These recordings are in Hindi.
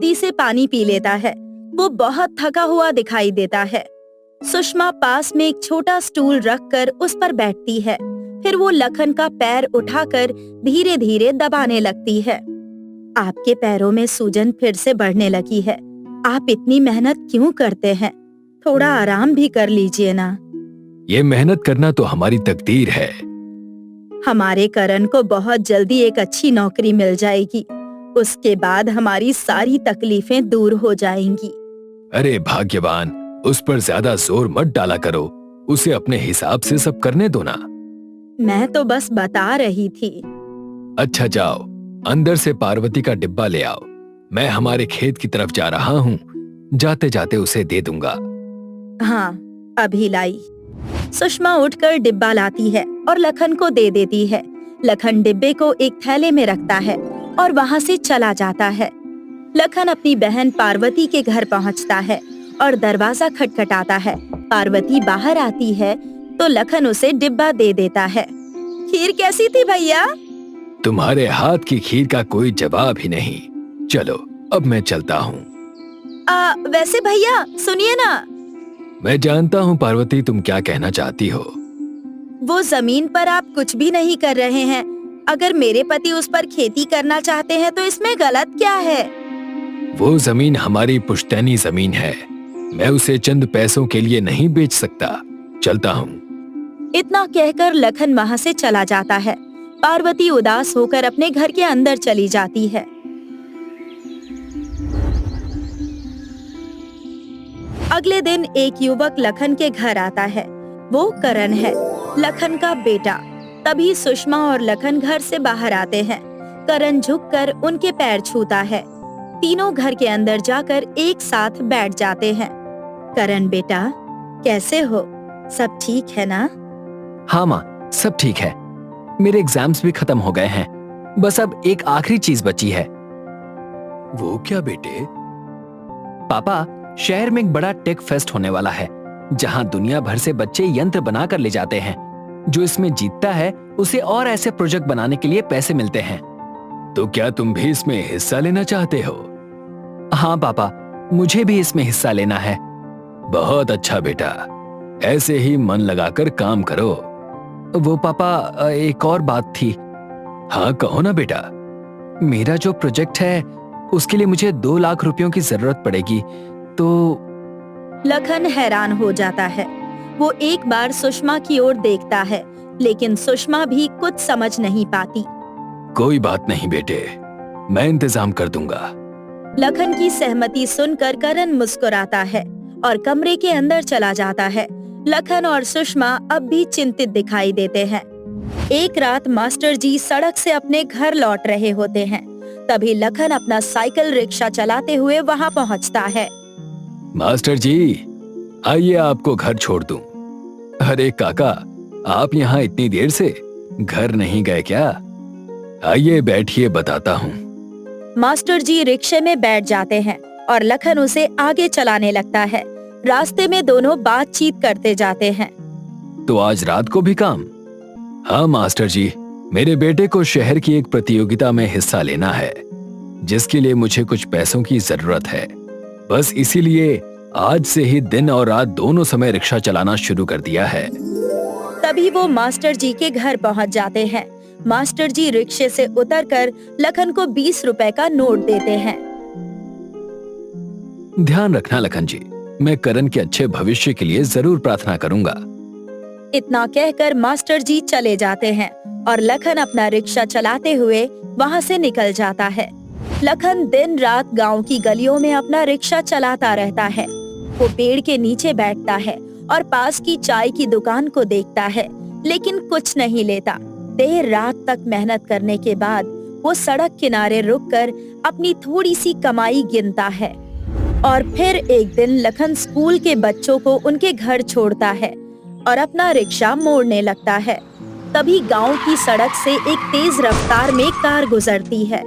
चुस्ती से पानी पी लेता है। वो बहुत थका हुआ दिखाई देता है। सुषमा पास में एक छोटा स्टूल रखकर उस पर बैठती है। फिर वो लखन का पैर उठाकर धीरे धीरे दबाने लगती है। आपके पैरों में सूजन फिर से बढ़ने लगी है। आप इतनी मेहनत क्यों करते हैं? थोड़ा आराम भी कर लीजिए ना। ये मेहनत करना तो हमारी तकदीर है। हमारे करण को बहुत जल्दी एक अच्छी नौकरी मिल जाएगी। उसके बाद हमारी सारी तकलीफें दूर हो जाएंगी। अरे भाग्यवान, उस पर ज्यादा जोर मत डाला करो। उसे अपने हिसाब से सब करने दो ना। मैं तो बस बता रही थी। अच्छा जाओ, अंदर से पार्वती का डिब्बा ले आओ। मैं हमारे खेत की तरफ जा रहा हूँ। जाते जाते उसे दे दूंगा। हाँ, अभी लाई। सुषमा उठकर डिब्बा लाती है और लखन को दे देती है। लखन डिब्बे को एक थैले में रखता है और वहाँ से चला जाता है। लखन अपनी बहन पार्वती के घर पहुँचता है और दरवाजा खटखटाता है। पार्वती बाहर आती है तो लखन उसे डिब्बा दे देता है। खीर कैसी थी भैया? तुम्हारे हाथ की खीर का कोई जवाब ही नहीं। चलो अब मैं चलता हूँ। वैसे भैया सुनिए ना। मैं जानता हूँ पार्वती, तुम क्या कहना चाहती हो। वो जमीन पर आप कुछ भी नहीं कर रहे हैं। अगर मेरे पति उस पर खेती करना चाहते हैं तो इसमें गलत क्या है? वो जमीन हमारी पुश्तैनी जमीन है। मैं उसे चंद पैसों के लिए नहीं बेच सकता। चलता हूँ। इतना कहकर लखन वहाँ से चला जाता है। पार्वती उदास होकर अपने घर के अंदर चली जाती है। अगले दिन एक युवक लखन के घर आता है। वो करण है, लखन का बेटा। तभी सुषमा और लखन घर से बाहर आते हैं। करण झुककर उनके पैर छूता है। तीनों घर के अंदर जाकर एक साथ बैठ जाते हैं। करण बेटा, कैसे हो? सब ठीक है ना? हाँ माँ, सब ठीक है। मेरे एग्जाम्स भी खत्म हो गए हैं। बस अब एक आखिरी चीज बची है। वो क्या बेटे? पापा, शहर में एक बड़ा टेक फेस्ट होने वाला है, जहाँ दुनिया भर से बच्चे यंत्र बनाकर ले जाते हैं। जो इसमें जीतता है उसे और ऐसे प्रोजेक्ट बनाने के लिए पैसे मिलते हैं। तो क्या तुम भी इसमें हिस्सा लेना चाहते हो? हाँ पापा, मुझे भी इसमें हिस्सा लेना है। बहुत अच्छा बेटा, ऐसे ही मन लगाकर काम करो। वो पापा, एक और बात थी। हाँ कहो ना बेटा। मेरा जो प्रोजेक्ट है उसके लिए मुझे 2 लाख रुपयों की जरूरत पड़ेगी। तो लखन हैरान हो जाता है। वो एक बार सुषमा की ओर देखता है, लेकिन सुषमा भी कुछ समझ नहीं पाती। कोई बात नहीं बेटे, मैं इंतजाम कर दूंगा। लखन की सहमति सुनकर करण मुस्कुराता है और कमरे के अंदर चला जाता है। लखन और सुषमा अब भी चिंतित दिखाई देते हैं। एक रात मास्टर जी सड़क से अपने घर लौट रहे होते हैं। तभी लखन अपना साइकिल रिक्शा चलाते हुए वहाँ पहुँचता है। मास्टर जी, आइए आपको घर छोड़ दूं। अरे काका, आप यहाँ इतनी देर से घर नहीं गए क्या? आइए बैठिए, बताता हूँ। मास्टर जी रिक्शे में बैठ जाते हैं और लखन उसे आगे चलाने लगता है। रास्ते में दोनों बातचीत करते जाते हैं। तो आज रात को भी काम? हाँ मास्टर जी, मेरे बेटे को शहर की एक प्रतियोगिता में हिस्सा लेना है, जिसके लिए मुझे कुछ पैसों की जरूरत है। बस इसीलिए आज से ही दिन और रात दोनों समय रिक्शा चलाना शुरू कर दिया है। तभी वो मास्टर जी के घर पहुंच जाते हैं। मास्टर जी रिक्शे से उतरकर लखन को 20 रुपए का नोट देते हैं। ध्यान रखना लखन जी, मैं करण के अच्छे भविष्य के लिए जरूर प्रार्थना करूंगा। इतना कहकर मास्टर जी चले जाते हैं और लखन अपना रिक्शा चलाते हुए वहाँ से निकल जाता है। लखन दिन रात गांव की गलियों में अपना रिक्शा चलाता रहता है। वो पेड़ के नीचे बैठता है और पास की चाय की दुकान को देखता है, लेकिन कुछ नहीं लेता। देर रात तक मेहनत करने के बाद वो सड़क किनारे रुककर अपनी थोड़ी सी कमाई गिनता है। और फिर एक दिन लखन स्कूल के बच्चों को उनके घर छोड़ता है और अपना रिक्शा मोड़ने लगता है। तभी गांव की सड़क से एक तेज रफ्तार में कार गुजरती है।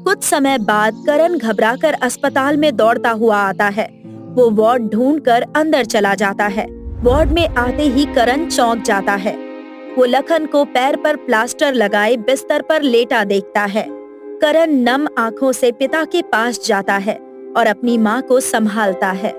कुछ समय बाद करण घबराकर अस्पताल में दौड़ता हुआ आता है। वो वार्ड ढूंढकर अंदर चला जाता है। वार्ड में आते ही करण चौंक जाता है। वो लखन को पैर पर प्लास्टर लगाए बिस्तर पर लेटा देखता है। करण नम आंखों से पिता के पास जाता है और अपनी माँ को संभालता है।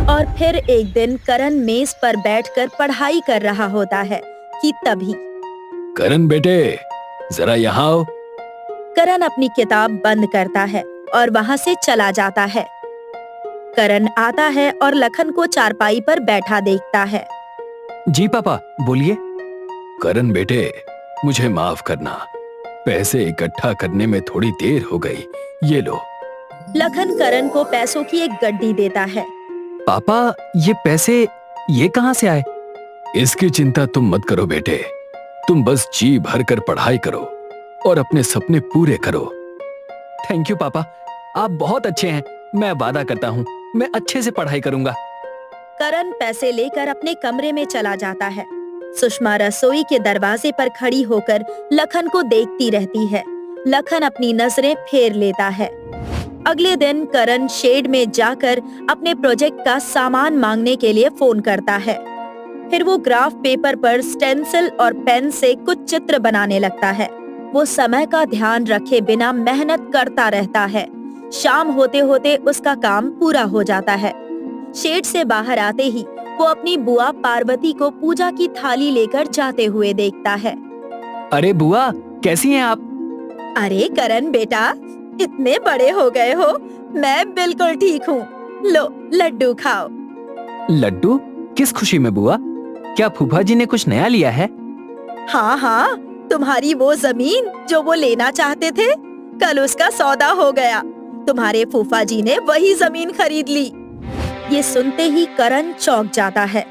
और फिर एक दिन करण मेज पर बैठकर पढ़ाई कर रहा होता है कि तभी करण बेटे, जरा यहाँ आओ। करण अपनी किताब बंद करता है और वहाँ से चला जाता है। करण आता है और लखन को चारपाई पर बैठा देखता है। जी पापा, बोलिए। करण बेटे, मुझे माफ करना, पैसे इकट्ठा करने में थोड़ी देर हो गई। ये लो। लखन करण को पैसों की एक गड्डी देता है। पापा, ये पैसे ये कहाँ से आए? इसकी चिंता तुम मत करो बेटे, तुम बस जी भर कर पढ़ाई करो और अपने सपने पूरे करो। थैंक यू पापा, आप बहुत अच्छे हैं। मैं वादा करता हूँ, मैं अच्छे से पढ़ाई करूंगा। करण पैसे लेकर अपने कमरे में चला जाता है। सुषमा रसोई के दरवाजे पर खड़ी होकर लखन को देखती रहती है। लखन अपनी नजरें फेर लेता है। अगले दिन करण शेड में जाकर अपने प्रोजेक्ट का सामान मांगने के लिए फोन करता है। फिर वो ग्राफ पेपर पर स्टेंसिल और पेन से कुछ चित्र बनाने लगता है। वो समय का ध्यान रखे बिना मेहनत करता रहता है। शाम होते होते उसका काम पूरा हो जाता है। शेड से बाहर आते ही वो अपनी बुआ पार्वती को पूजा की थाली लेकर जाते हुए देखता है। अरे बुआ, कैसी हैं आप? अरे करण बेटा, इतने बड़े हो गए हो। मैं बिल्कुल ठीक हूँ। लो लड्डू खाओ। लड्डू? किस खुशी में बुआ? क्या फूफा जी ने कुछ नया लिया है? हाँ हाँ, तुम्हारी वो जमीन जो वो लेना चाहते थे, कल उसका सौदा हो गया। तुम्हारे फूफा जी ने वही जमीन खरीद ली। ये सुनते ही करण चौंक जाता है।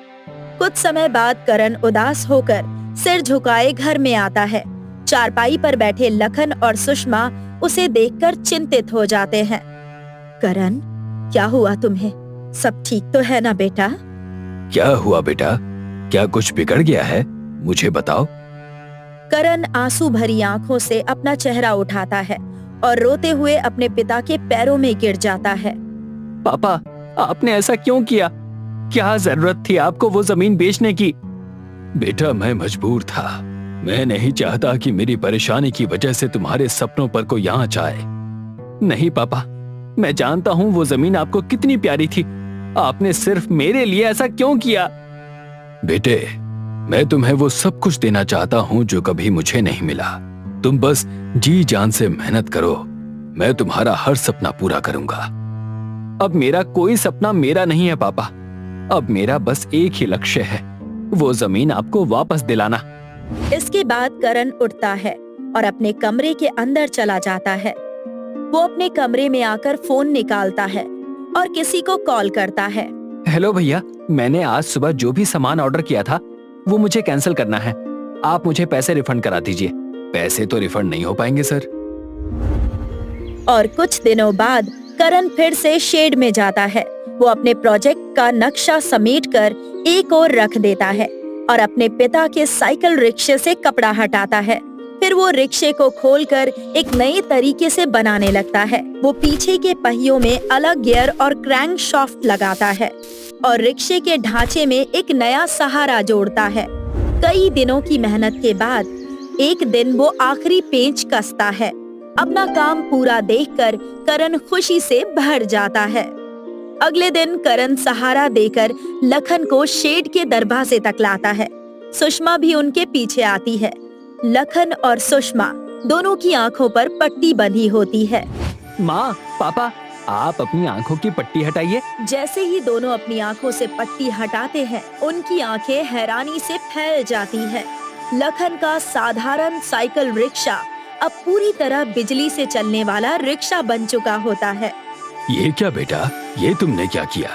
कुछ समय बाद करण उदास होकर सिर झुकाए घर में आता है। चारपाई पर बैठे लखन और सुषमा उसे देखकर चिंतित हो जाते हैं। करण, क्या हुआ तुम्हें? सब ठीक तो है ना बेटा? क्या हुआ बेटा? क्या कुछ बिगड़ गया है? मुझे बताओ। करण आंसू भरी आंखों से अपना चेहरा उठाता है और रोते हुए अपने पिता के पैरों में गिर जाता है। पापा, आपने ऐसा क्यों किया? क्या जरूरत थी आपको वो जमीन बेचने की? बेटा, मैं मजबूर था। मैं नहीं चाहता कि मेरी परेशानी की वजह से तुम्हारे सपनों पर कोई आंच आए। नहीं पापा, मैं जानता हूँ वो जमीन आपको कितनी प्यारी थी। आपने सिर्फ मेरे लिए ऐसा क्यों किया? बेटे, मैं तुम्हें वो सब कुछ देना चाहता हूँ जो कभी मुझे नहीं मिला। तुम बस जी जान से मेहनत करो, मैं तुम्हारा हर सपना पूरा करूंगा। अब मेरा कोई सपना मेरा नहीं है पापा। अब मेरा बस एक ही लक्ष्य है, वो जमीन आपको वापस दिलाना। इसके बाद करण उठता है और अपने कमरे के अंदर चला जाता है। वो अपने कमरे में आकर फोन निकालता है और किसी को कॉल करता है। हेलो भैया, मैंने आज सुबह जो भी सामान ऑर्डर किया था वो मुझे कैंसिल करना है। आप मुझे पैसे रिफंड करा दीजिए। पैसे तो रिफंड नहीं हो पाएंगे सर। और कुछ दिनों बाद करण फिर से शेड में जाता है। वो अपने प्रोजेक्ट का नक्शा समेटकर एक ओर रख देता है और अपने पिता के साइकिल रिक्शे से कपड़ा हटाता है। फिर वो रिक्शे को खोलकर एक नए तरीके से बनाने लगता है। वो पीछे के पहियों में अलग गियर और क्रैंक शाफ्ट लगाता है और रिक्शे के ढांचे में एक नया सहारा जोड़ता है। कई दिनों की मेहनत के बाद एक दिन वो आखिरी पेंच कसता है। अपना काम पूरा देखकर करण खुशी से भर जाता है। अगले दिन करण सहारा देकर लखन को शेड के दरवाजे तक लाता है। सुषमा भी उनके पीछे आती है। लखन और सुषमा दोनों की आंखों पर पट्टी बंधी होती है। माँ, पापा, आप अपनी आंखों की पट्टी हटाइए। जैसे ही दोनों अपनी आंखों से पट्टी हटाते हैं, उनकी आंखें हैरानी से फैल जाती हैं। लखन का साधारण साइकिल रिक्शा अब पूरी तरह बिजली से चलने वाला रिक्शा बन चुका होता है। ये क्या बेटा, ये तुमने क्या किया?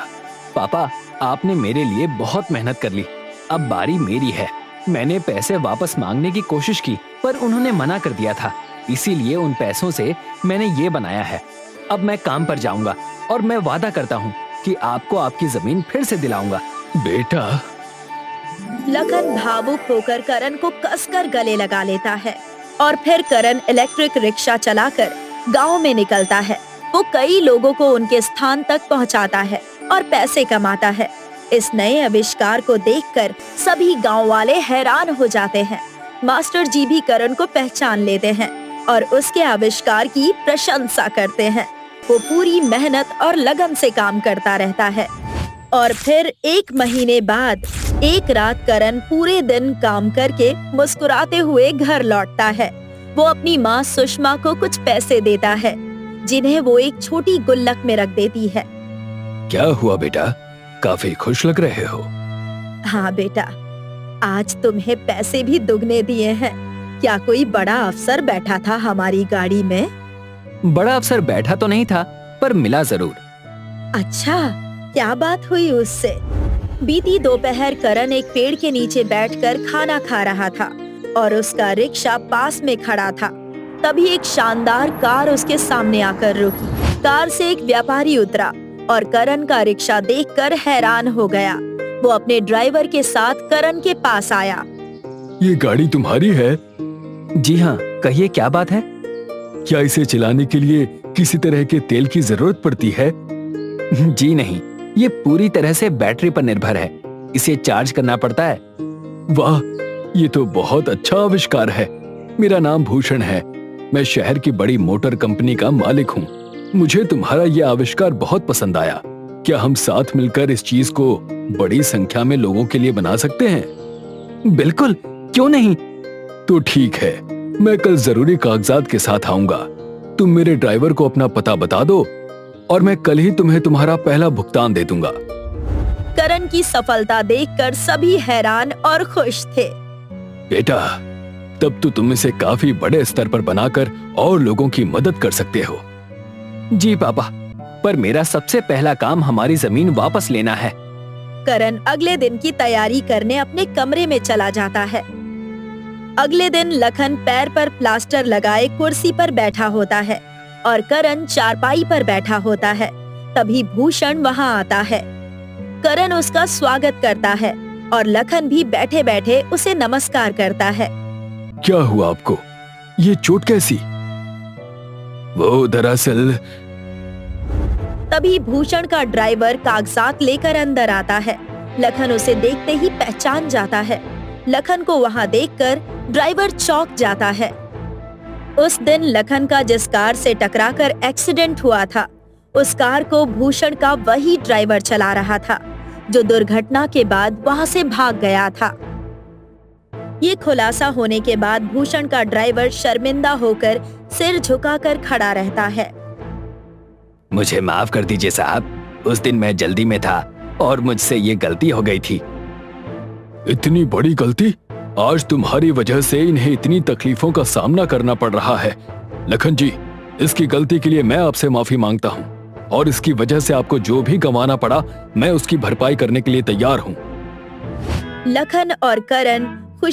पापा, आपने मेरे लिए बहुत मेहनत कर ली। अब बारी मेरी है। मैंने पैसे वापस मांगने की कोशिश की, पर उन्होंने मना कर दिया था। इसीलिए उन पैसों से मैंने ये बनाया है। अब मैं काम पर जाऊंगा और मैं वादा करता हूँ कि आपको आपकी जमीन फिर से दिलाऊंगा। बेटा, लखन भावुक होकर करण को कसकर गले लगा लेता है और फिर करण इलेक्ट्रिक रिक्शा चलाकर गांव में निकलता है। वो कई लोगों को उनके स्थान तक पहुंचाता है और पैसे कमाता है। इस नए आविष्कार को देखकर सभी गांव वाले हैरान हो जाते हैं। मास्टर जी भी करण को पहचान लेते हैं और उसके आविष्कार की प्रशंसा करते हैं। वो पूरी मेहनत और लगन से काम करता रहता है और फिर 1 महीने बाद एक रात करण पूरे दिन काम करके मुस्कुराते हुए घर लौटता है। वो अपनी माँ सुषमा को कुछ पैसे देता है, जिन्हें वो एक छोटी गुल्लक में रख देती है। क्या हुआ बेटा, काफी खुश लग रहे हो। हाँ बेटा, आज तुम्हें पैसे भी दुगने दिए हैं। क्या कोई बड़ा अफसर बैठा था हमारी गाड़ी में? बड़ा अफसर बैठा तो नहीं था, पर मिला जरूर। अच्छा, क्या बात हुई उससे? बीती दोपहर करण एक पेड़ के नीचे बैठकर खाना खा रहा था और उसका रिक्शा पास में खड़ा था। तभी एक शानदार कार उसके सामने आकर रुकी। कार से एक व्यापारी उतरा और करण का रिक्शा देखकर हैरान हो गया। वो अपने ड्राइवर के साथ करण के पास आया। ये गाड़ी तुम्हारी है? जी हाँ, कहिए क्या बात है? क्या इसे चलाने के लिए किसी तरह के तेल की जरूरत पड़ती है? जी नहीं, ये पूरी तरह से बैटरी पर निर्भर है। इसे चार्ज करना पड़ता है। वाह, ये तो बहुत अच्छा आविष्कार है। मेरा नाम भूषण है। मैं शहर की बड़ी मोटर कंपनी का मालिक हूँ। मुझे तुम्हारा ये आविष्कार बहुत पसंद आया। क्या हम साथ मिलकर इस चीज को बड़ी संख्या में लोगों के लिए बना सकते हैं? बिल्कुल, क्यों नहीं? तो ठीक है, मैं कल जरूरी कागजात के साथ आऊंगा। तुम मेरे ड्राइवर को अपना पता बता दो और मैं कल ही तुम्हें तुम्हारा पहला भुगतान दे दूंगा। करण की सफलता देखकर सभी हैरान और खुश थे। बेटा, तब तो तुम इसे काफी बड़े स्तर पर बनाकर और लोगों की मदद कर सकते हो। जी पापा, पर मेरा सबसे पहला काम हमारी जमीन वापस लेना है। करण अगले दिन की तैयारी करने अपने कमरे में चला जाता है। अगले दिन लखन पैर पर प्लास्टर लगाए कुर्सी पर बैठा होता है और करण चारपाई पर बैठा होता है। तभी भूषण वहाँ आता है। करण उसका स्वागत करता है और लखन भी बैठे बैठे उसे नमस्कार करता है। क्या हुआ आपको? ये चोट कैसी? वो दरअसल। तभी भूषण का ड्राइवर कागजात लेकर अंदर आता है। लखन उसे देखते ही पहचान जाता है। लखन को वहाँ देखकर ड्राइवर चौंक जाता है। उस दिन लखन का जिस कार से टकराकर एक्सीडेंट हुआ था, उस कार को भूषण का वही ड्राइवर चला रहा था, जो दुर्घटना के बाद वहाँ से भाग गया था। ये खुलासा होने के बाद भूषण का ड्राइवर शर्मिंदा होकर सिर झुकाकर खड़ा रहता है। मुझे माफ कर दीजिए साहब, उस दिन मैं जल्दी में था और मुझसे ये गलती हो गई थी। इतनी बड़ी गलती? आज तुम्हारी वजह से इन्हें इतनी तकलीफों का सामना करना पड़ रहा है। लखन जी, इसकी गलती के लिए मैं आपसे माफी मांगता हूँ और इसकी वजह से आपको जो भी गंवाना पड़ा, मैं उसकी भरपाई करने के लिए तैयार हूँ। लखन और करण